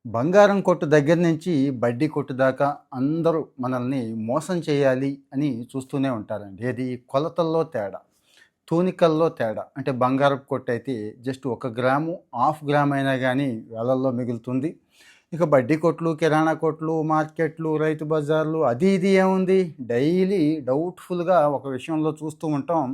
బంగారం కొట్టు దగ్గర నుంచి బడ్డీ కొట్టు దాకా అందరూ మనల్ని మోసం చేయాలి అని చూస్తూనే ఉంటారండి. ఏది కొలతల్లో తేడా, తూనికల్లో తేడా. అంటే బంగారపు కొట్టు అయితే జస్ట్ 1 గ్రాము, హాఫ్ గ్రామ్ అయినా గానీ వేలల్లో మిగులుతుంది. ఇక బడ్డీ కొట్లు, కిరాణా కొట్లు, మార్కెట్లు, రైతు బజార్లు అది ఇది ఏముంది డైలీ డౌట్‌ఫుల్‌గా ఒక విషయంలో చూస్తూ ఉంటాం.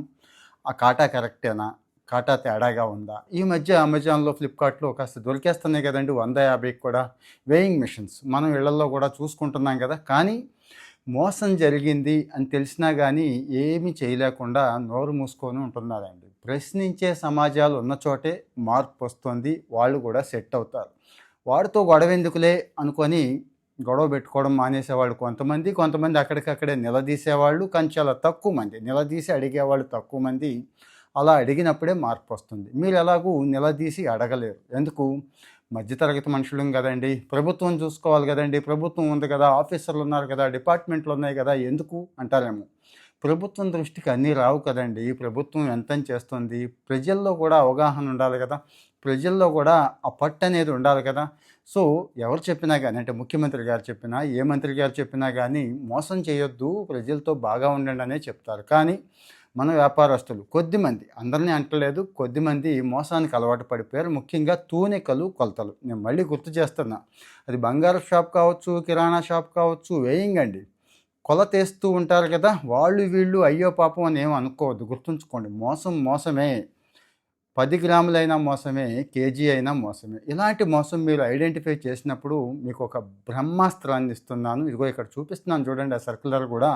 ఆ కాటా కరెక్టేనా? కాటా తేడాగా ఉందా? ఈ మధ్య అమెజాన్‌లో, ఫ్లిప్‌కార్ట్‌లో కాస్త దొరికేస్తున్నాయి కదండీ! 100, 50కి కూడా వేయింగ్ మెషిన్స్. మనం ఇళ్లల్లో కూడా చూసుకుంటున్నాం కదా! కానీ మోసం జరిగింది అని తెలిసినా గానీ ఏమీ చేయలేకుండా నోరు మూసుకొని ఉంటున్నారండి. ప్రశ్నించే సమాజాలు ఉన్న చోటే మార్పొస్తుంది. వాళ్ళు కూడా సెట్ అవుతారు. వాడితో గొడవెందుకులే అనుకొని గొడవ పెట్టుకోవడం మానేసేవాళ్ళు కొంతమంది. కొంతమంది అక్కడికక్కడే నిలదీసేవాళ్ళు కానీ చాలా తక్కువ మంది. నిలదీసి అడిగేవాళ్ళు తక్కువ మంది. అలా అడిగినప్పుడే మార్పొస్తుంది. మీరు ఎలాగూ నిలదీసి అడగలేరు. ఎందుకు? మధ్యతరగతి మనుషులం గదండీ! ప్రభుత్వం చూసుకోవాలి గదండీ! ప్రభుత్వం ఉంది కదా! ఆఫీసర్లు ఉన్నారు కదా! డిపార్ట్మెంట్లు ఉన్నాయి కదా! ఎందుకు అంటారేమో. ప్రభుత్వం దృష్టికి అన్నీ రావు కదండీ! ప్రభుత్వం ఎంతని చేస్తుంది. ప్రజల్లో కూడా అవగాహన ఉండాలి కదా! ప్రజల్లో కూడా ఆ పట్టనేది ఉండాలి కదా! సో, ఎవరు చెప్పినా గానీ అంటే ముఖ్యమంత్రి గారు చెప్పినా, ఏ మంత్రి గారు చెప్పినా గానీ మోసం చేయొద్దు, ప్రజలతో బాగా ఉండండనే చెప్తారు. కానీ మన వ్యాపారస్తులు కొద్దిమంది, అందరిని అంటలేదు, కొద్దిమంది మోసానికి అలవాటు పడిపోయారు. ముఖ్యంగా తూనికలు, కొలతలు. నేను మళ్ళీ గుర్తు చేస్తున్నా. అది బంగారపు షాప్ కావచ్చు, కిరాణా షాప్ కావచ్చు, వేయింగ్ అండి. కొలతేస్తూ ఉంటారు కదా! వాళ్ళు వీళ్ళు అయ్యో పాపం అని ఏమి అనుకోవద్దు. గుర్తుంచుకోండి. మోసం మోసమే. 10 గ్రాములైనా మోసమే, కేజీ అయినా మోసమే. ఇలాంటి మోసం మీరు ఐడెంటిఫై చేసినప్పుడు మీకొక బ్రహ్మాస్త్రాన్ని ఇస్తున్నాను. ఇదిగో ఇక్కడ చూపిస్తున్నాను చూడండి ఆ సర్క్యులర్ కూడా.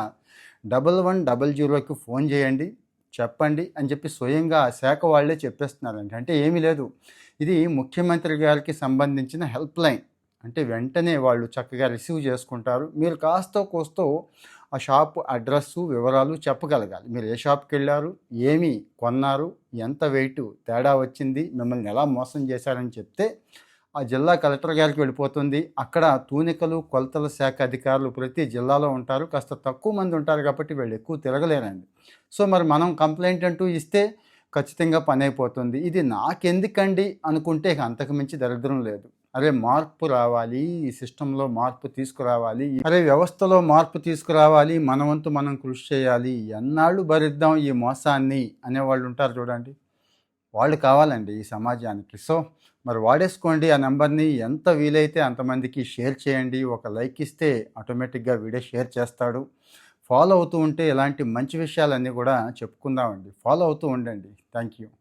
1100కి ఫోన్ చేయండి, చెప్పండి అని చెప్పి స్వయంగా ఆ శాఖ వాళ్ళే చెప్పేస్తున్నారండి. అంటే ఏమీ లేదు. ఇది ముఖ్యమంత్రి గారికి సంబంధించిన హెల్ప్‌లైన్. అంటే వెంటనే వాళ్ళు చక్కగా రిసీవ్ చేసుకుంటారు. మీరు కాస్తో కూస్తో ఆ షాపు అడ్రస్సు, వివరాలు చెప్పగలగాలి. మీరు ఏ షాప్‌కెళ్లారు, ఏమి కొన్నారు, ఎంత వెయిటు తేడా వచ్చింది, మిమ్మల్ని ఎలా మోసం చేశారని చెప్తే ఆ జిల్లా కలెక్టర్ గారికి వెళ్ళిపోతుంది. అక్కడ తూనికలు, కొలతల శాఖ అధికారులు ప్రతి జిల్లాలో ఉంటారు. కాస్త తక్కువ మంది ఉంటారు కాబట్టి వీళ్ళు ఎక్కువ తిరగలేరండి. సో, మరి మనం కంప్లెయింట్ అంటూ ఇస్తే ఖచ్చితంగా పనైపోతుంది. ఇది నాకెందుకండి అనుకుంటే ఇక అంతకు మించి దరిద్రం లేదు. అరే మార్పు రావాలి, ఈ సిస్టంలో మార్పు తీసుకురావాలి, అరే వ్యవస్థలో మార్పు తీసుకురావాలి, మన వంతు మనం కృషి చేయాలి, ఎన్నాళ్ళు భరిద్దాం ఈ మోసాన్ని అనేవాళ్ళు ఉంటారు చూడండి. వాళ్ళు కావాలండి ఈ సమాజానికి. సో, మరి వాడేసుకోండి ఆ నంబర్‌ని. ఎంత వీలైతే అంతమందికి షేర్ చేయండి. ఒక లైక్ ఇస్తే ఆటోమేటిక్‌గా వీడే షేర్ చేస్తాడు. ఫాలో అవుతూ ఉంటే ఇలాంటి మంచి విషయాలన్నీ కూడా చెప్పుకుందామండి. ఫాలో అవుతూ ఉండండి. Thank you.